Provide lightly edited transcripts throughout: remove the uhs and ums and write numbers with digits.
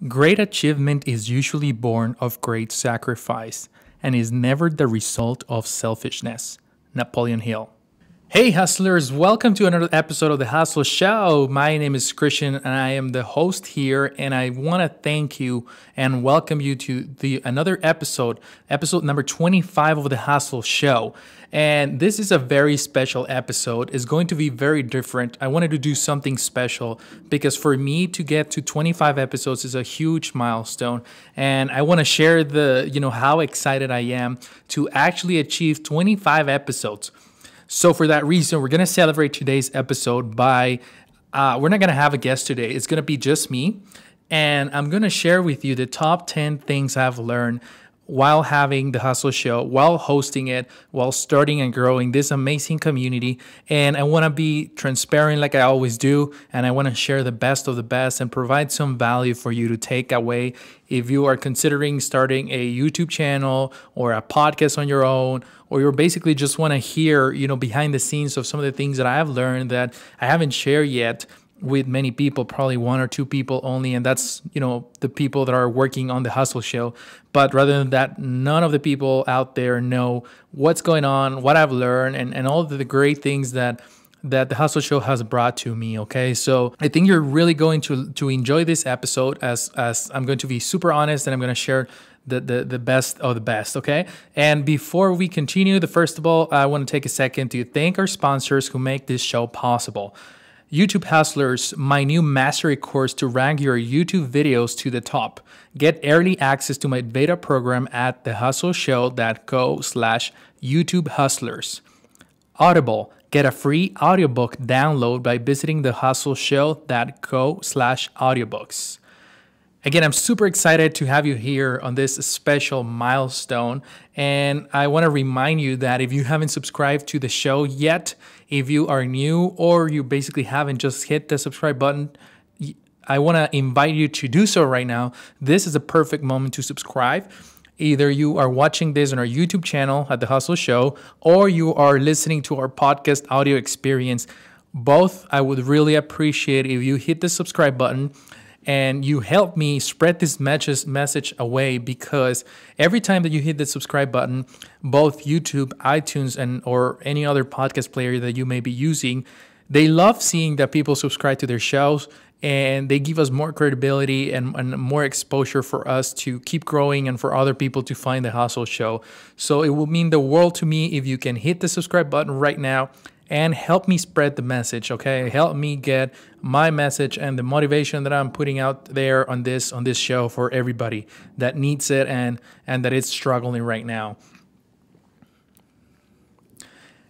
Great achievement is usually born of great sacrifice and is never the result of selfishness. Napoleon Hill. Hey hustlers, welcome to another episode of the Hustle Show. My name is Christian and I am the host here, and I want to thank you and welcome you to another episode number 25 of the Hustle Show. And this is a very special episode. It's going to be very different. I wanted to do something special because for me to get to 25 episodes is a huge milestone, and I want to share how excited I am to actually achieve 25 episodes. So for that reason, we're going to celebrate today's episode by, we're not going to have a guest today. It's going to be just me. And I'm going to share with you the top 10 things I've learned while having the Hustle Show, while hosting it, while starting and growing this amazing community. And I want to be transparent like I always do. And I want to share the best of the best and provide some value for you to take away if you are considering starting a YouTube channel or a podcast on your own, or you basically just want to hear, behind the scenes of some of the things that I have learned that I haven't shared yet with many people, probably one or two people only, and that's, the people that are working on the Hustle Show. But rather than that, none of the people out there know what's going on, what I've learned, and all of the great things that the Hustle Show has brought to me, okay? So I think you're really going to enjoy this episode as I'm going to be super honest, and I'm going to share the best of the best, okay? And before we continue, first of all, I want to take a second to thank our sponsors who make this show possible. YouTube Hustlers, my new mastery course to rank your YouTube videos to the top. Get early access to my beta program at thehustleshow.co/YouTube Hustlers. Audible, get a free audiobook download by visiting thehustleshow.co/audiobooks. Again, I'm super excited to have you here on this special milestone. And I want to remind you that if you haven't subscribed to the show yet, if you are new or you basically haven't just hit the subscribe button, I want to invite you to do so right now. This is a perfect moment to subscribe. Either you are watching this on our YouTube channel at The Hustle Show, or you are listening to our podcast audio experience. Both, I would really appreciate if you hit the subscribe button and you help me spread this message away, because every time that you hit the subscribe button, both YouTube, iTunes, or any other podcast player that you may be using, they love seeing that people subscribe to their shows, and they give us more credibility and more exposure for us to keep growing and for other people to find the Hustle Show. So it will mean the world to me if you can hit the subscribe button right now and help me spread the message, okay? Help me get my message and the motivation that I'm putting out there on this show for everybody that needs it and that is struggling right now.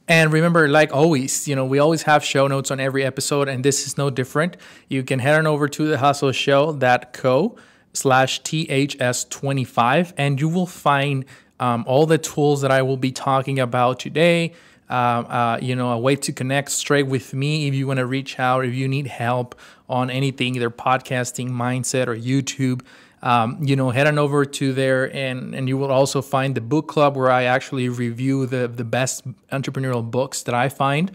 And remember, like always, we always have show notes on every episode, and this is no different. You can head on over to thehustleshow.co/THS25, and you will find all the tools that I will be talking about today. A way to connect straight with me if you want to reach out, if you need help on anything, either podcasting, mindset, or YouTube. Head on over to there, and you will also find the book club where I actually review the best entrepreneurial books that I find.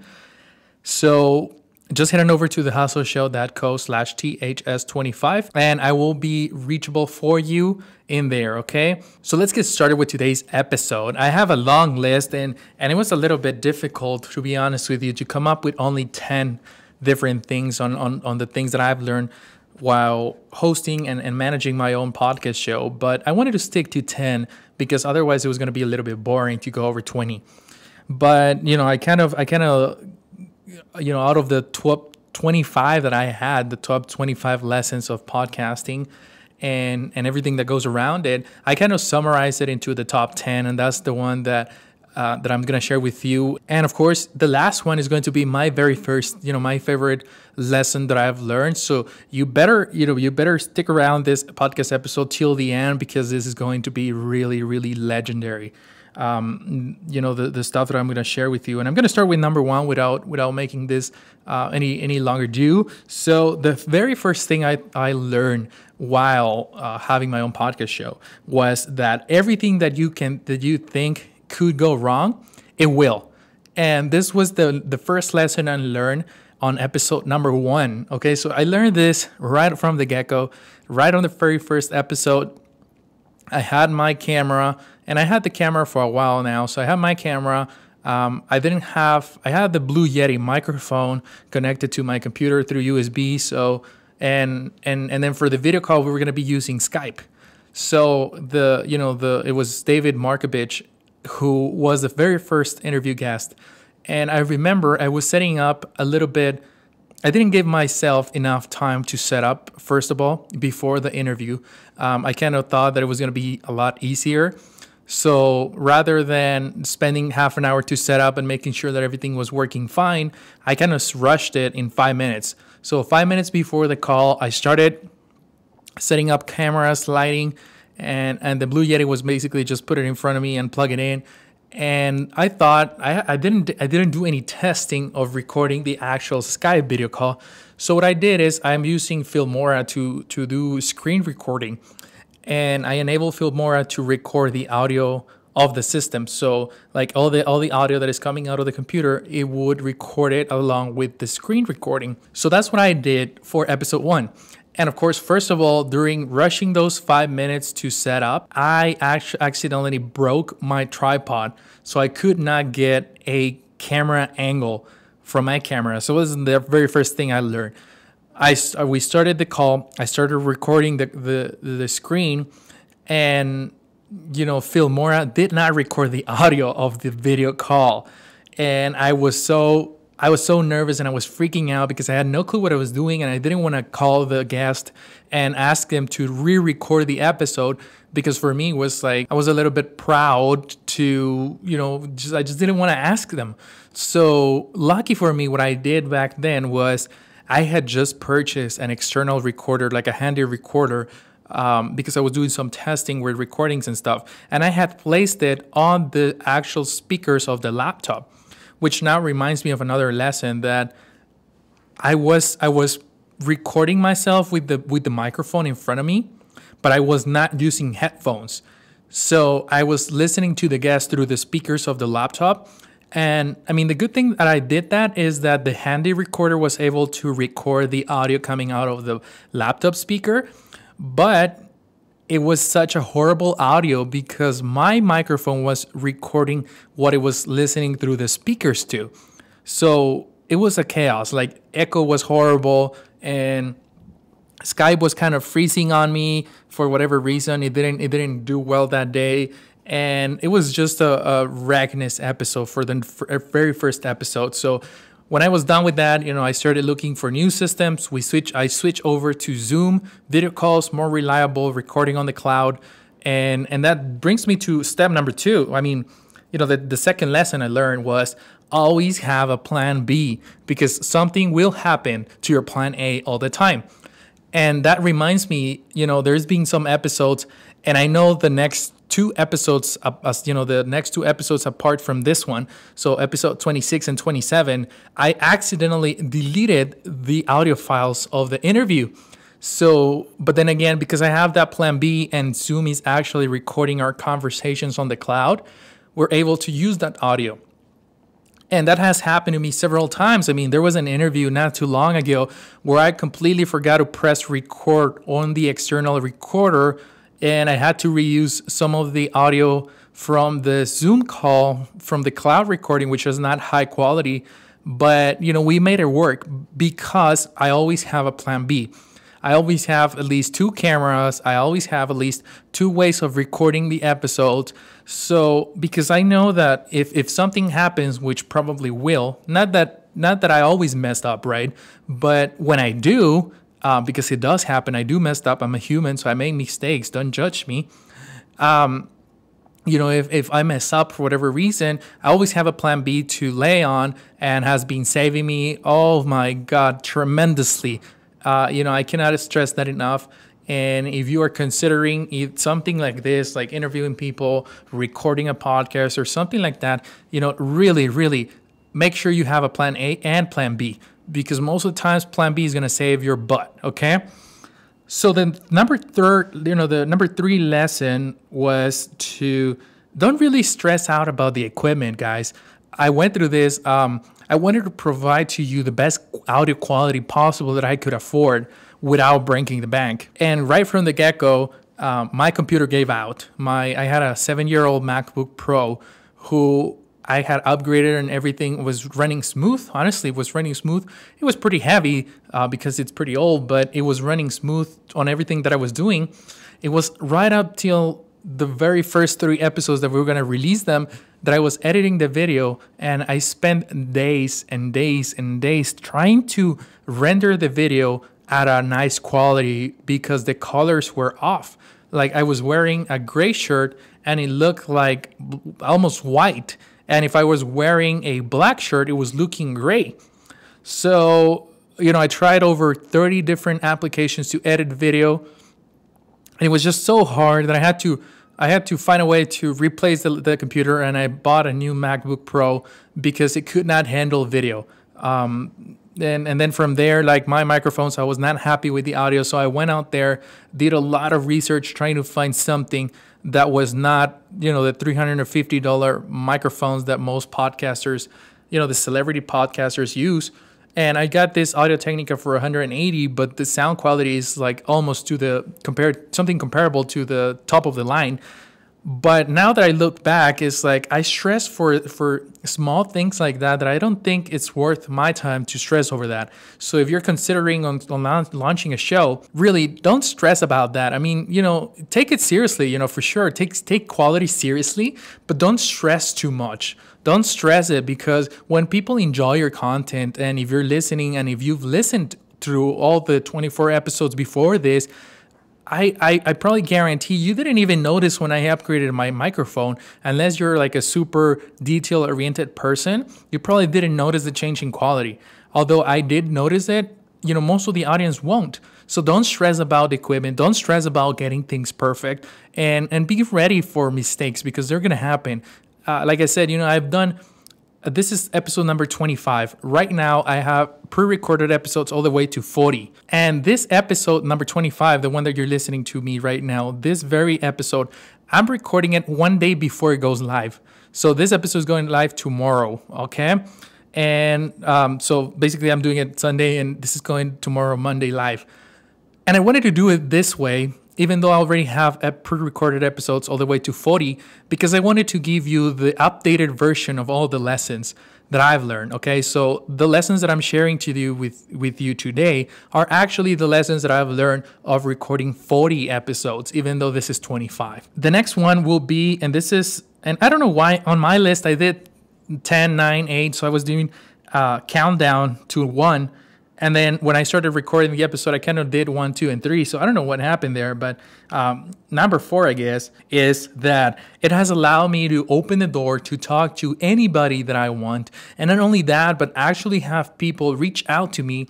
So just head on over to thehustleshow.co/THS25, and I will be reachable for you in there, okay? So let's get started with today's episode. I have a long list, and it was a little bit difficult, to be honest with you, to come up with only 10 different things on the things that I've learned while hosting and managing my own podcast show. But I wanted to stick to 10 because otherwise it was going to be a little bit boring to go over 20. But, I kind of out of the top 25 that I had, the top 25 lessons of podcasting and everything that goes around it, I kind of summarized it into the top 10, and that's the one that I'm going to share with you. And of course, the last one is going to be my very first, my favorite lesson that I've learned. So you better stick around this podcast episode till the end, because this is going to be really, really legendary. The stuff that I'm going to share with you. And I'm going to start with number one without making this any longer ado. So the very first thing I learned while having my own podcast show was that everything that you think could go wrong, it will. And this was the first lesson I learned on episode number 1. Okay, so I learned this right from the get-go, right on the very first episode. I had my camera, and I had the camera for a while now. So I had my camera. I had the Blue Yeti microphone connected to my computer through USB. So, and then for the video call, we were going to be using Skype. So it was David Markovich, who was the very first interview guest. And I remember I was setting up a little bit. I didn't give myself enough time to set up, first of all, before the interview. I kind of thought that it was going to be a lot easier. So rather than spending half an hour to set up and making sure that everything was working fine, I kind of rushed it in 5 minutes. So 5 minutes before the call, I started setting up cameras, lighting, and the Blue Yeti was basically just put it in front of me and plug it in. And I thought I didn't do any testing of recording the actual Skype video call. So what I did is I'm using Filmora to do screen recording, and I enable Filmora to record the audio of the system. So like all the audio that is coming out of the computer, it would record it along with the screen recording. So that's what I did for episode 1. And of course, first of all, during rushing those 5 minutes to set up, I actually accidentally broke my tripod. So I could not get a camera angle from my camera. So it was the very first thing I learned. We started the call. I started recording the screen, and Filmora did not record the audio of the video call. And I was so nervous, and I was freaking out because I had no clue what I was doing, and I didn't want to call the guest and ask them to re-record the episode, because for me it was like I was a little bit proud to, I just didn't want to ask them. So lucky for me, what I did back then was I had just purchased an external recorder, like a handy recorder, because I was doing some testing with recordings and stuff, and I had placed it on the actual speakers of the laptop. Which now reminds me of another lesson, that I was recording myself with the microphone in front of me, but I was not using headphones. So I was listening to the guest through the speakers of the laptop. And I mean, the good thing that I did that is that the handy recorder was able to record the audio coming out of the laptop speaker, but it was such a horrible audio because my microphone was recording what it was listening through the speakers to. So it was a chaos. Like, echo was horrible, and Skype was kind of freezing on me for whatever reason. It didn't do well that day, and it was just a wreckness episode for the very first episode. So when I was done with that, I started looking for new systems. I switched over to Zoom video calls, more reliable recording on the cloud. And that brings me to step number 2. I mean, the second lesson I learned was always have a plan B, because something will happen to your plan A all the time. And that reminds me, there's been some episodes, and I know the next 2 episodes, the next 2 episodes apart from this one, so episode 26 and 27, I accidentally deleted the audio files of the interview. So, but then again, because I have that plan B and Zoom is actually recording our conversations on the cloud, we're able to use that audio. And that has happened to me several times. I mean, there was an interview not too long ago where I completely forgot to press record on the external recorder, and I had to reuse some of the audio from the Zoom call from the cloud recording, which was not high quality. But, we made it work because I always have a plan B. I always have at least 2 cameras. I always have at least 2 ways of recording the episode. So, because I know that if something happens, which probably will, not that I always messed up, right? But when I do, because it does happen, I do mess up. I'm a human, so I make mistakes. Don't judge me. If I mess up for whatever reason, I always have a plan B to lay on, and has been saving me, oh my God, tremendously. I cannot stress that enough. And if you are considering something like this, like interviewing people, recording a podcast or something like that, really, really make sure you have a plan A and plan B, because most of the times plan B is going to save your butt. Okay. So then the number 3 lesson was to don't really stress out about the equipment, guys. I went through this. I wanted to provide to you the best audio quality possible that I could afford without breaking the bank. And right from the get-go, my computer gave out. I had a 7-year-old MacBook Pro who I had upgraded and everything was running smooth. Honestly, it was running smooth. It was pretty heavy because it's pretty old, but it was running smooth on everything that I was doing. It was right up till the very first 3 episodes that we were going to release them that I was editing the video, and I spent days and days and days trying to render the video at a nice quality because the colors were off. Like I was wearing a gray shirt and it looked like almost white. And if I was wearing a black shirt, it was looking gray. So, I tried over 30 different applications to edit video. And it was just so hard that I had to find a way to replace the computer, and I bought a new MacBook Pro because it could not handle video. And then from there, like my microphones, I was not happy with the audio. So I went out there, did a lot of research trying to find something that was not, the $350 microphones that most podcasters, the celebrity podcasters use. And I got this Audio-Technica for $180, but the sound quality is like almost something comparable to the top of the line. But now that I look back, it's like I stress for small things like that I don't think it's worth my time to stress over that. So if you're considering on launching a show, really don't stress about that. I mean, take it seriously, for sure. Take quality seriously, but don't stress too much. Don't stress it, because when people enjoy your content, and if you're listening and if you've listened through all the 24 episodes before this, I probably guarantee you didn't even notice when I upgraded my microphone. Unless you're like a super detail-oriented person, you probably didn't notice the change in quality. Although I did notice it, most of the audience won't. So don't stress about the equipment. Don't stress about getting things perfect, and be ready for mistakes, because they're going to happen. Like I said, I've done... This is episode number 25. Right now, I have pre-recorded episodes all the way to 40. And this episode number 25, the one that you're listening to me right now, this very episode, I'm recording it one day before it goes live. So this episode is going live tomorrow, okay? And so basically, I'm doing it Sunday, and this is going tomorrow, Monday, live. And I wanted to do it this way, even though I already have pre-recorded episodes all the way to 40, because I wanted to give you the updated version of all the lessons that I've learned, okay? So the lessons that I'm sharing to you with you today are actually the lessons that I've learned of recording 40 episodes, even though this is 25. The next one will be, and I don't know why on my list I did 10, 9, 8, so I was doing countdown to 1. And then when I started recording the episode, I kind of did 1, 2, and 3. So I don't know what happened there. But number 4, I guess, is that it has allowed me to open the door to talk to anybody that I want. And not only that, but actually have people reach out to me.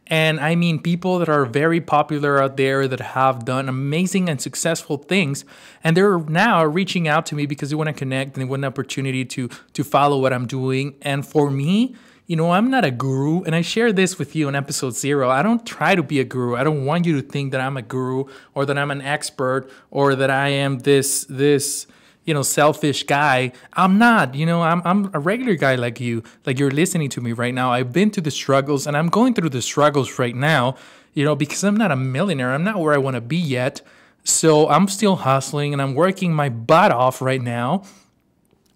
And I mean people that are very popular out there that have done amazing and successful things. And they're now reaching out to me because they want to connect and they want an opportunity to follow what I'm doing. And for me, I'm not a guru, and I share this with you in episode 0. I don't try to be a guru. I don't want you to think that I'm a guru or that I'm an expert or that I am this selfish guy. I'm not. I'm a regular guy like you, like you're listening to me right now. I've been through the struggles, and I'm going through the struggles right now, because I'm not a millionaire. I'm not where I want to be yet. So I'm still hustling, and I'm working my butt off right now.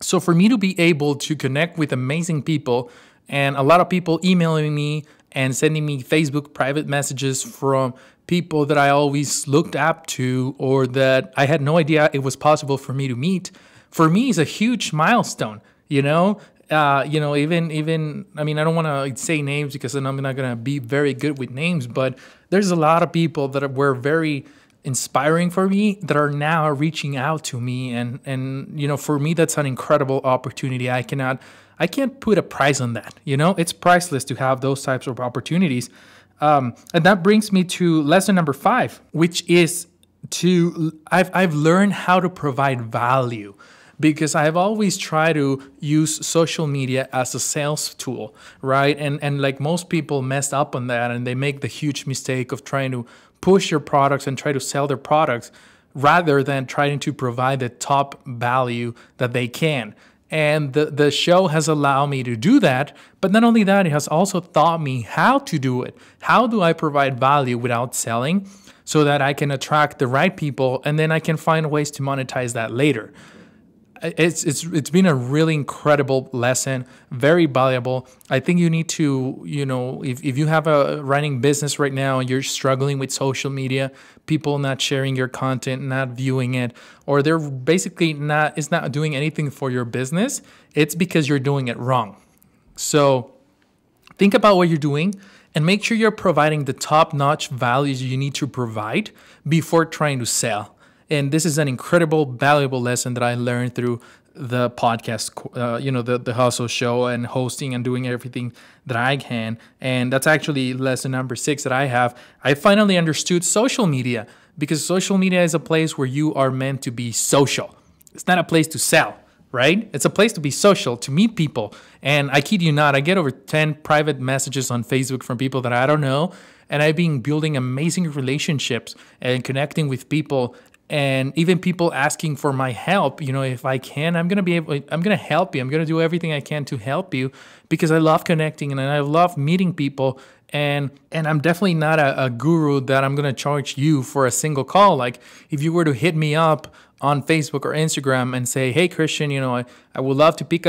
So for me to be able to connect with amazing people, and a lot of people emailing me and sending me Facebook private messages from people that I always looked up to or that I had no idea it was possible for me to meet, for me is a huge milestone, even, I don't want to say names because then I'm not going to be very good with names, but there's a lot of people that were very inspiring for me that are now reaching out to me. And for me, that's an incredible opportunity. I can't put a price on that. It's priceless to have those types of opportunities. And that brings me to lesson number 5, which is I've learned how to provide value, because I've always tried to use social media as a sales tool, right? And like most people messed up on that, and they make the huge mistake of trying to push your products and try to sell their products rather than trying to provide the top value that they can. And the show has allowed me to do that. But not only that, it has also taught me how to do it. How do I provide value without selling so that I can attract the right people, and then I can find ways to monetize that later. It's been a really incredible lesson, very valuable. I think you need to, if you have a running business right now and you're struggling with social media, people not sharing your content, not viewing it, or they're basically not doing anything for your business, it's because you're doing it wrong. So think about what you're doing and make sure you're providing the top-notch values you need to provide before trying to sell. And this is an incredible, valuable lesson that I learned through the podcast, the Hustle Show, and hosting and doing everything that I can. And that's actually lesson number 6 that I have. I finally understood social media, because social media is a place where you are meant to be social. It's not a place to sell, right? It's a place to be social, to meet people. And I kid you not, I get over 10 private messages on Facebook from people that I don't know. And I've been building amazing relationships and connecting with people, and even people asking for my help. If I can, I'm going to help you. I'm going to do everything I can to help you, because I love connecting and I love meeting people. And I'm definitely not a guru that I'm going to charge you for a single call. Like, if you were to hit me up on Facebook or Instagram and say, hey, Christian, I would love to pick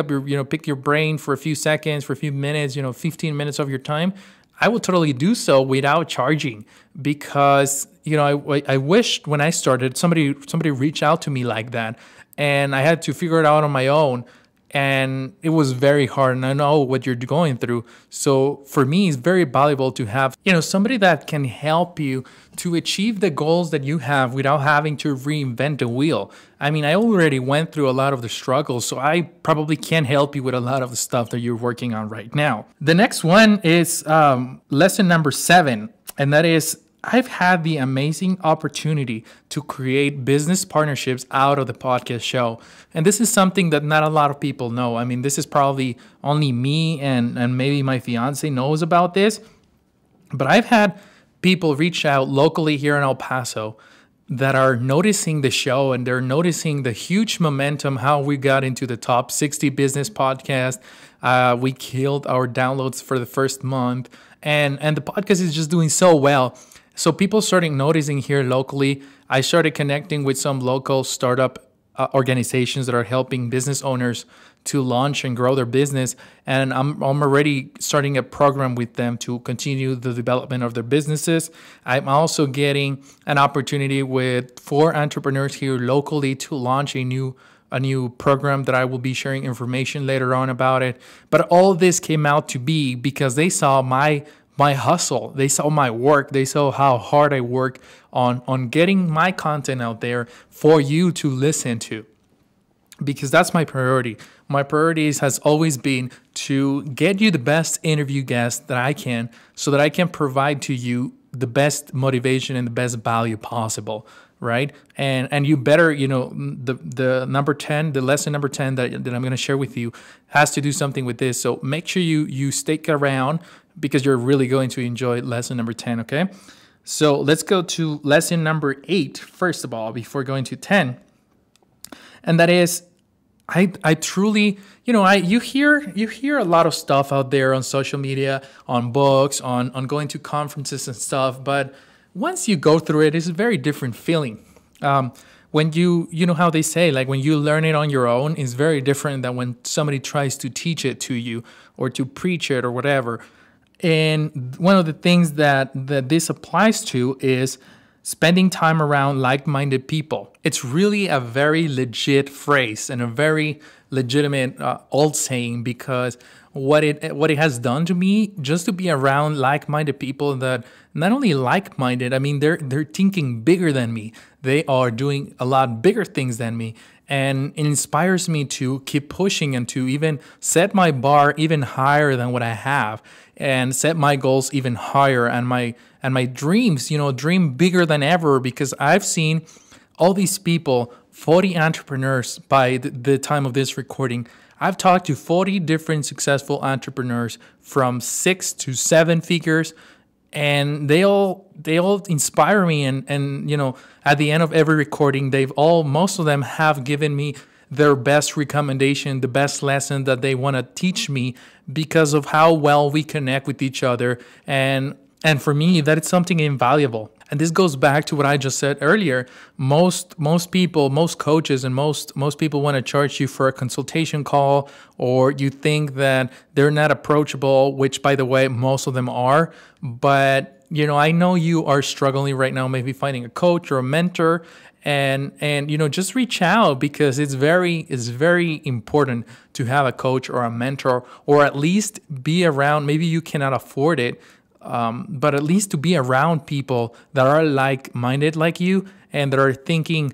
your brain for a few seconds, for a few minutes, 15 minutes of your time, I will totally do so without charging, because I wished when I started somebody reached out to me like that, and I had to figure it out on my own, and it was very hard, and I know what you're going through. So for me, it's very valuable to have somebody that can help you to achieve the goals that you have without having to reinvent the wheel. I mean, I already went through a lot of the struggles, so I probably can't help you with a lot of the stuff that you're working on right now. The next one is lesson number 7, and that is, I've had the amazing opportunity to create business partnerships out of the podcast show. And this is something that not a lot of people know. I mean, this is probably only me and maybe my fiance knows about this. But I've had people reach out locally here in El Paso that are noticing the show, and they're noticing the huge momentum, how we got into the top 60 business podcast. We killed our downloads for the first month, and the podcast is just doing so well. So people started noticing here locally. I started connecting with some local startup organizations that are helping business owners to launch and grow their business. And I'm already starting a program with them to continue the development of their businesses. I'm also getting an opportunity with 4 entrepreneurs here locally to launch a new program that I will be sharing information later on about it. But all this came out to be because they saw my hustle. They saw my work. They saw how hard I work on getting my content out there for you to listen to, because that's my priority. My priorities has always been to get you the best interview guest that I can, so that I can provide to you the best motivation and the best value possible, right? And you better, the number 10, the lesson number 10 that I'm going to share with you has to do something with this. So make sure you stick around, because you're really going to enjoy lesson number 10, okay? So let's go to lesson number 8, first of all, before going to 10. And that is, I truly, you hear a lot of stuff out there on social media, on books, on going to conferences and stuff, but once you go through it, it's a very different feeling. When you know how they say, like, when you learn it on your own, it's very different than when somebody tries to teach it to you or to preach it or whatever. And one of the things that this applies to is spending time around like-minded people. It's really a very legit phrase and a very legitimate old saying, because what it has done to me, just to be around like-minded people that not only like-minded, I mean, they're thinking bigger than me. They are doing a lot bigger things than me. And it inspires me to keep pushing and to even set my bar even higher than what I have, and set my goals even higher, and my dreams, dream bigger than ever, because I've seen all these people, 40 entrepreneurs by the time of this recording. I've talked to 40 different successful entrepreneurs from 6 to 7 figures, and they all inspire me. And at the end of every recording, most of them have given me their best recommendation, the best lesson that they want to teach me because of how well we connect with each other. And for me, that is something invaluable. And this goes back to what I just said earlier. Most people, most coaches, and most people want to charge you for a consultation call, or you think that they're not approachable, which, by the way, most of them are. But I know you are struggling right now, maybe finding a coach or a mentor, and just reach out, because it's very important to have a coach or a mentor, or at least be around. Maybe you cannot afford it. But at least to be around people that are like-minded like you, and that are thinking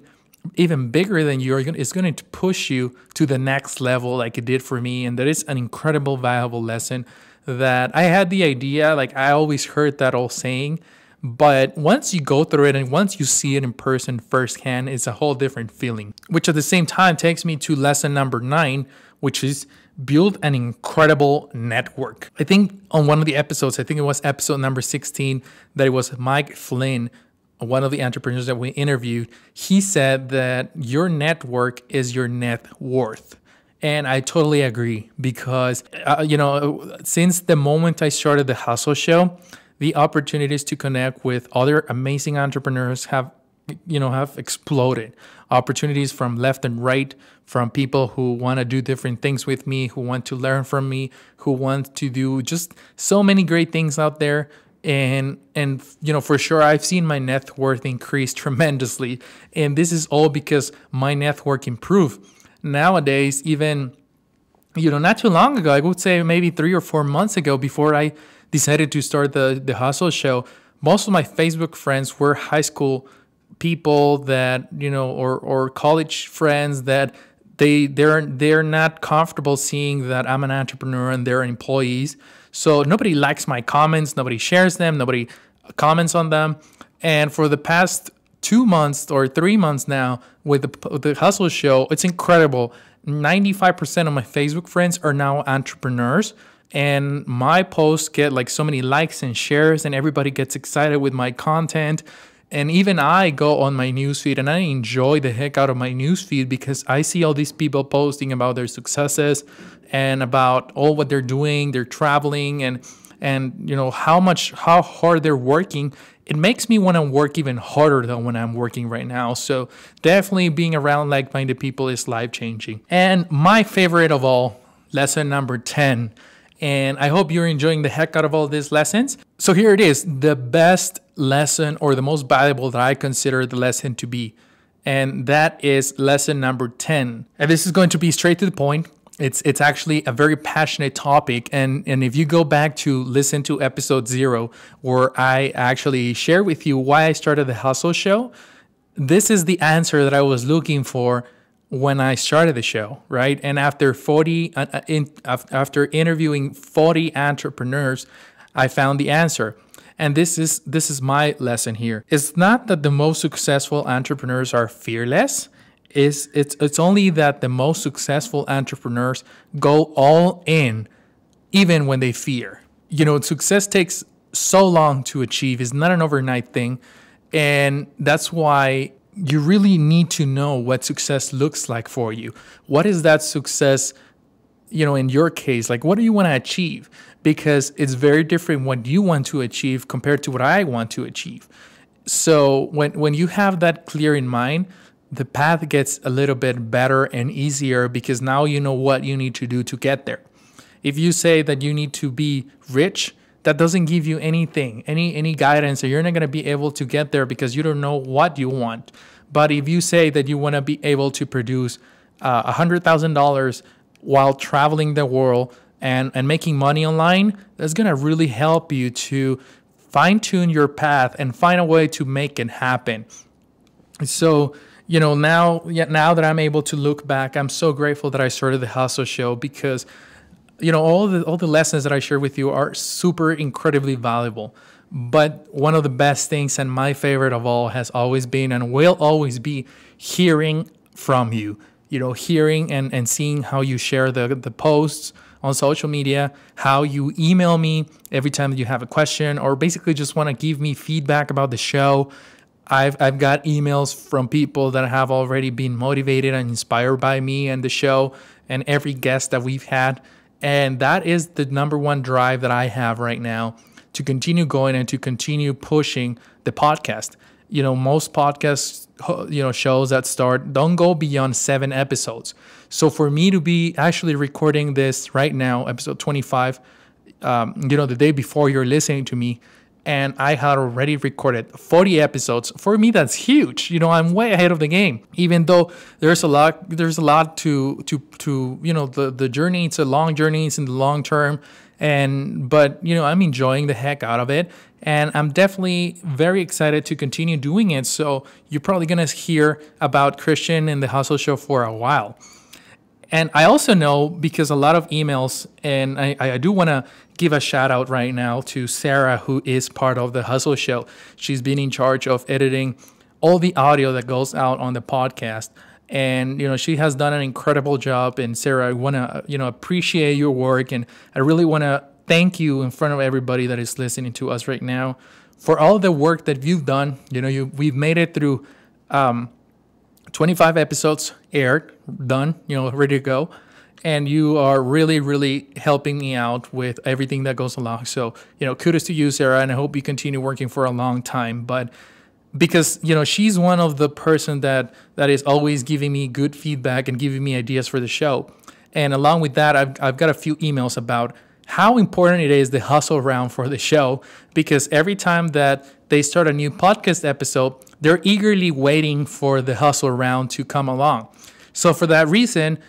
even bigger than you, is going to push you to the next level, like it did for me. And that is an incredible, valuable lesson that I had the idea, like I always heard that old saying, but once you go through it and once you see it in person firsthand, it's a whole different feeling, which at the same time takes me to lesson number 9, which is build an incredible network. I think on one of the episodes, I think it was episode number 16, that it was Mike Flynn, one of the entrepreneurs that we interviewed. He said that your network is your net worth. And I totally agree, because, since the moment I started the Hustle Show, the opportunities to connect with other amazing entrepreneurs have exploded. Opportunities from left and right, from people who want to do different things with me, who want to learn from me, who want to do just so many great things out there. And for sure, I've seen my net worth increase tremendously. And this is all because my network improved. Nowadays, even, not too long ago, I would say maybe 3 or 4 months ago, before I decided to start the Hustle Show, most of my Facebook friends were high school people that, or college friends that they're not comfortable seeing that I'm an entrepreneur and they're employees. So nobody likes my comments, nobody shares them, nobody comments on them. And for the past 2 months or 3 months now with the Hustle Show, it's incredible. 95% of my Facebook friends are now entrepreneurs, and my posts get like so many likes and shares, and everybody gets excited with my content. And even I go on my newsfeed and I enjoy the heck out of my newsfeed, because I see all these people posting about their successes and about all what they're doing, they're traveling, and how hard they're working. It makes me want to work even harder than when I'm working right now. So definitely being around like-minded people is life-changing. And my favorite of all, lesson number 10. And I hope you're enjoying the heck out of all these lessons. So here it is, the best lesson, or the most valuable that I consider the lesson to be. And that is lesson number 10. And this is going to be straight to the point. It's actually a very passionate topic. And if you go back to listen to episode 0, where I actually share with you why I started the Hustle Show, this is the answer that I was looking for when I started the show, right? And after interviewing 40 entrepreneurs, I found the answer. And this is my lesson here. It's not that the most successful entrepreneurs are fearless. It's only that the most successful entrepreneurs go all in, even when they fear. Success takes so long to achieve. It's not an overnight thing. And that's why you really need to know what success looks like for you. What is that success, in your case? Like, what do you want to achieve? Because it's very different what you want to achieve compared to what I want to achieve. So when you have that clear in mind, the path gets a little bit better and easier, because now you know what you need to do to get there. If you say that you need to be rich, that doesn't give you anything, any guidance, so you're not going to be able to get there because you don't know what you want. But if you say that you want to be able to produce $100,000 while traveling the world and making money online, that's going to really help you to fine-tune your path and find a way to make it happen. So, now that I'm able to look back, I'm so grateful that I started the Hustle Show, because all the lessons that I share with you are super incredibly valuable. But one of the best things, and my favorite of all, has always been and will always be hearing from you. Hearing and seeing how you share the posts on social media, how you email me every time that you have a question, or basically just want to give me feedback about the show. I've got emails from people that have already been motivated and inspired by me and the show and every guest that we've had. And that is the number one drive that I have right now, to continue going and to continue pushing the podcast. Most podcasts, shows that start don't go beyond 7 episodes. So for me to be actually recording this right now, episode 25, the day before you're listening to me, and I had already recorded 40 episodes. For me, that's huge. I'm way ahead of the game. Even though there's a lot to the journey. It's a long journey. It's in the long term, but I'm enjoying the heck out of it, and I'm definitely very excited to continue doing it. So you're probably gonna hear about Christian and the Hustle Show for a while. And I also know, because a lot of emails, and I do want to give a shout out right now to Sarah, who is part of the Hustle Show. She's been in charge of editing all the audio that goes out on the podcast. And, she has done an incredible job. And Sarah, I want to, appreciate your work. And I really want to thank you in front of everybody that is listening to us right now for all the work that you've done. We've made it through 25 episodes aired, done, ready to go. And you are really, really helping me out with everything that goes along. So, kudos to you, Sarah, and I hope you continue working for a long time. But because, she's one of the person that is always giving me good feedback and giving me ideas for the show. And along with that, I've got a few emails about how important it is, the hustle round for the show, because every time that they start a new podcast episode, they're eagerly waiting for the hustle round to come along. So for that reason,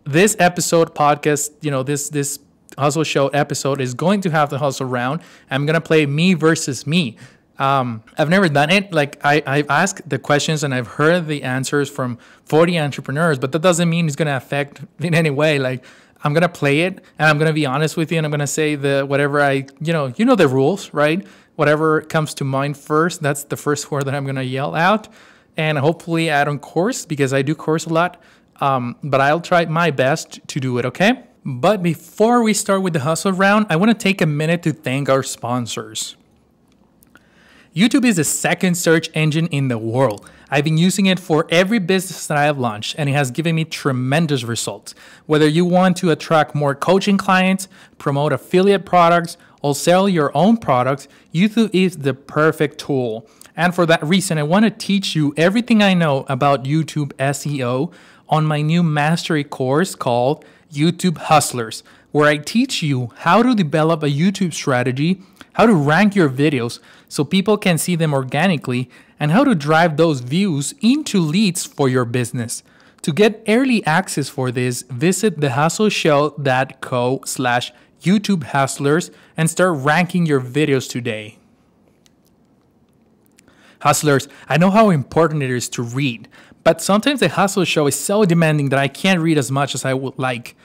this episode podcast, this hustle show episode is going to have the hustle round. I'm going to play me versus me. I've never done it. Like I've asked the questions and I've heard the answers from 40 entrepreneurs, but that doesn't mean it's going to affect in any way. Like I'm going to play it and I'm going to be honest with you, and I'm going to say whatever the rules, right? Whatever comes to mind first, that's the first word that I'm going to yell out. And hopefully I don't curse, because I do curse a lot. But I'll try my best to do it, okay? But before we start with the hustle round, I want to take a minute to thank our sponsors. YouTube is the second search engine in the world. I've been using it for every business that I have launched, and it has given me tremendous results. Whether you want to attract more coaching clients, promote affiliate products, or sell your own products, YouTube is the perfect tool. And for that reason, I want to teach you everything I know about YouTube SEO on my new mastery course called YouTube Hustlers, where I teach you how to develop a YouTube strategy, how to rank your videos so people can see them organically, and how to drive those views into leads for your business. To get early access for this, visit thehustleshow.co/YouTube Hustlers and start ranking your videos today. Hustlers, I know how important it is to read, but sometimes the Hustle Show is so demanding that I can't read as much as I would like.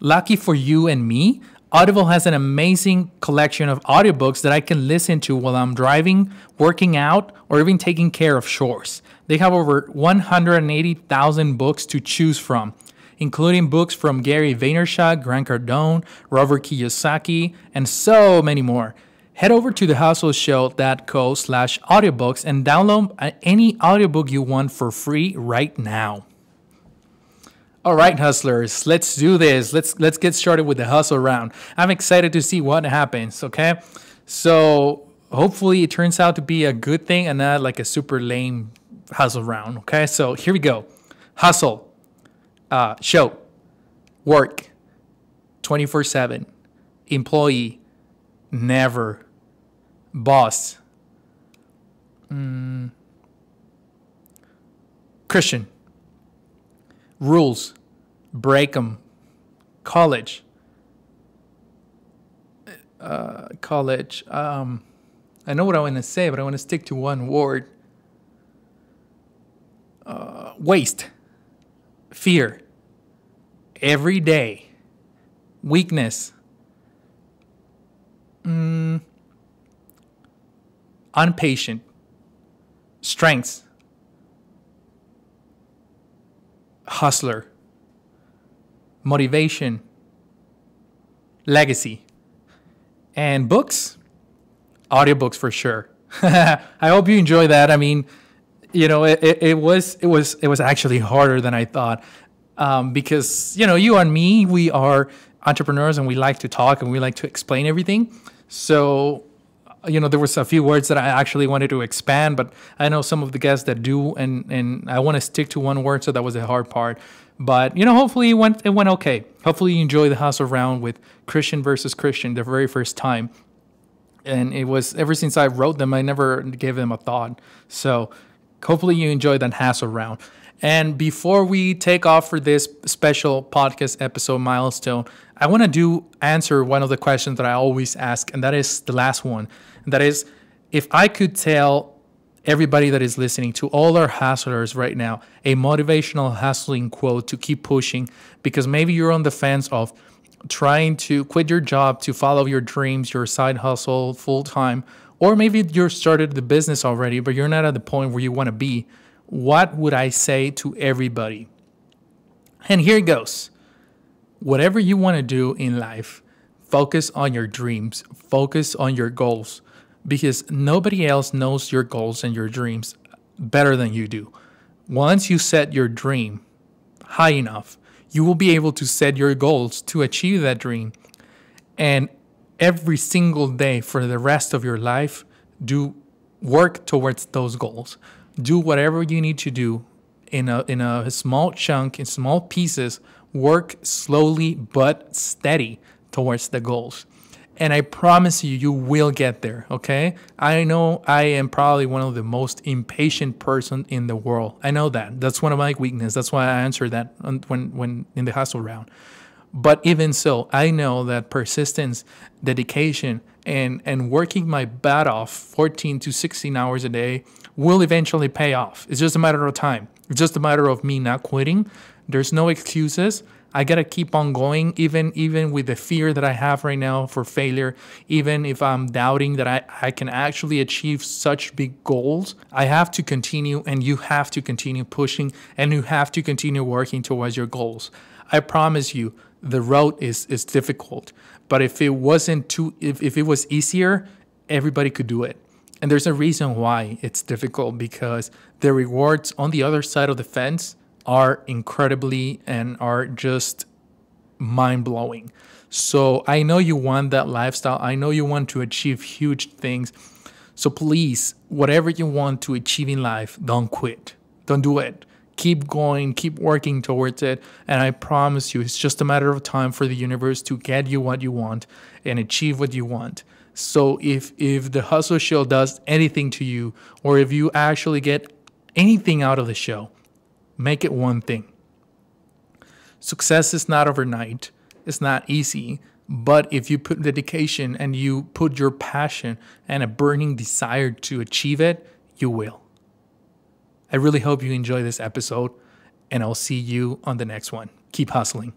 Lucky for you and me, Audible has an amazing collection of audiobooks that I can listen to while I'm driving, working out, or even taking care of chores. They have over 180,000 books to choose from, including books from Gary Vaynerchuk, Grant Cardone, Robert Kiyosaki, and so many more. Head over to thehustleshow.co/audiobooks and download any audiobook you want for free right now. All right, hustlers, let's do this. Let's get started with the hustle round. I'm excited to see what happens, okay? So hopefully it turns out to be a good thing and not like a super lame hustle round, okay? So here we go. Hustle, show, work, 24/7, employee, never, boss, Christian, rules, break them, college, I know what I want to say, but I want to stick to one word. Waste, fear, every day, weakness, unpatient, strengths, hustler, motivation, legacy, and books, audiobooks for sure. I hope you enjoy that. I mean, it was actually harder than I thought, because you and me, we are entrepreneurs and we like to talk and we like to explain everything. So there was a few words that I actually wanted to expand, but I know some of the guests that do, and I want to stick to one word, so that was the hard part. But hopefully it went okay. Hopefully you enjoy the hustle round with Christian versus Christian the very first time. And it was ever since I wrote them, I never gave them a thought. So hopefully you enjoy that hassle round. And before we take off for this special podcast episode milestone, I want to answer one of the questions that I always ask, and that is the last one. And that is, if I could tell everybody that is listening, to all our hustlers right now, a motivational hustling quote to keep pushing, because maybe you're on the fence of trying to quit your job to follow your dreams, your side hustle full time, or maybe you're started the business already, but you're not at the point where you want to be. What would I say to everybody? And here it goes. Whatever you want to do in life, focus on your dreams, focus on your goals, because nobody else knows your goals and your dreams better than you do. Once you set your dream high enough, you will be able to set your goals to achieve that dream. And every single day for the rest of your life, do work towards those goals. Do whatever you need to do in a small chunk, in small pieces. Work slowly but steady towards the goals. And I promise you, you will get there, okay? I know I am probably one of the most impatient person in the world. I know that. That's one of my weaknesses. That's why I answer that when in the hustle round. But even so, I know that persistence, dedication, and working my butt off 14 to 16 hours a day will eventually pay off. It's just a matter of time. It's just a matter of me not quitting. There's no excuses. I gotta keep on going, even with the fear that I have right now for failure, even if I'm doubting that I can actually achieve such big goals. I have to continue, and you have to continue pushing, and you have to continue working towards your goals. I promise you, the road is difficult, but if it was easier, everybody could do it. And there's a reason why it's difficult, because the rewards on the other side of the fence are incredibly and are just mind-blowing. So I know you want that lifestyle. I know you want to achieve huge things. So please, whatever you want to achieve in life, don't quit. Don't do it. Keep going, keep working towards it. And I promise you, it's just a matter of time for the universe to get you what you want and achieve what you want. So if the hustle show does anything to you, or if you actually get anything out of the show, make it one thing. Success is not overnight. It's not easy. But if you put dedication and you put your passion and a burning desire to achieve it, you will. I really hope you enjoy this episode, and I'll see you on the next one. Keep hustling.